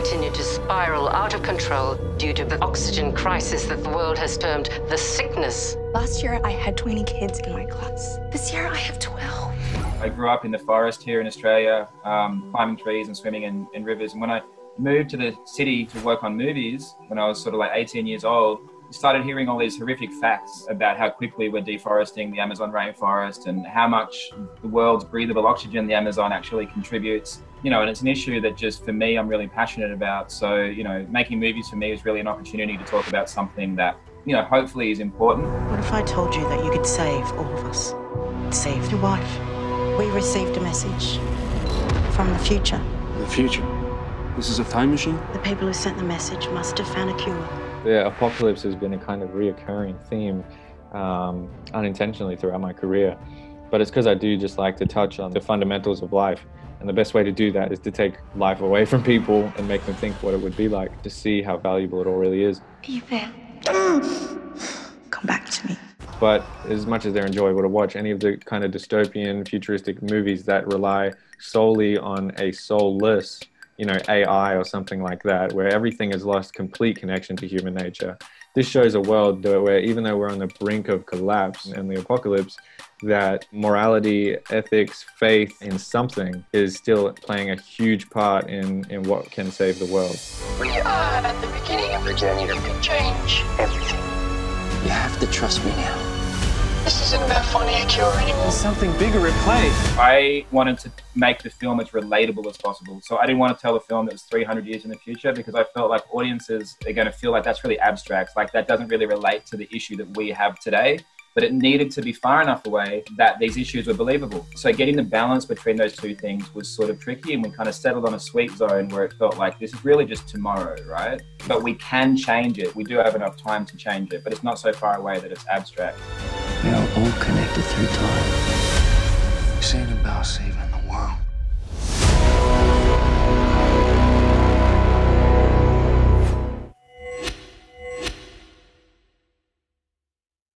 continue to spiral out of control due to the oxygen crisis that the world has termed the sickness. Last year, I had 20 kids in my class. This year, I have 12. I grew up in the forest here in Australia, climbing trees and swimming in rivers. And when I moved to the city to work on movies, when I was sort of like 18 years old, I started hearing all these horrific facts about how quickly we're deforesting the Amazon rainforest and how much the world's breathable oxygen the Amazon actually contributes. You know, and it's an issue that just for me, I'm really passionate about. So, you know, making movies for me is really an opportunity to talk about something that, you know, hopefully is important. What if I told you that you could save all of us? Save your wife. We received a message from the future. The future? This is a time machine? The people who sent the message must have found a cure. The apocalypse has been a kind of reoccurring theme unintentionally throughout my career. But it's because I do just like to touch on the fundamentals of life. And the best way to do that is to take life away from people and make them think what it would be like, to see how valuable it all really is. Are you there? Come back to me. But as much as they're enjoyable to watch, any of the kind of dystopian, futuristic movies that rely solely on a soulless, you know, AI or something like that, where everything has lost complete connection to human nature. This shows a world where even though we're on the brink of collapse and the apocalypse, that morality, ethics, faith in something is still playing a huge part in what can save the world. We are at the beginning of a journey that could change everything. You have to trust me now. This isn't about finding a cure anymore. There's something bigger at play. I wanted to make the film as relatable as possible. So I didn't want to tell a film that was 300 years in the future because I felt like audiences are going to feel like that's really abstract. Like that doesn't really relate to the issue that we have today. But it needed to be far enough away that these issues were believable. So getting the balance between those two things was sort of tricky, and we kind of settled on a sweet zone where it felt like this is really just tomorrow, right? But we can change it. We do have enough time to change it, but it's not so far away that it's abstract. We are all connected through time. This ain't about saving the world.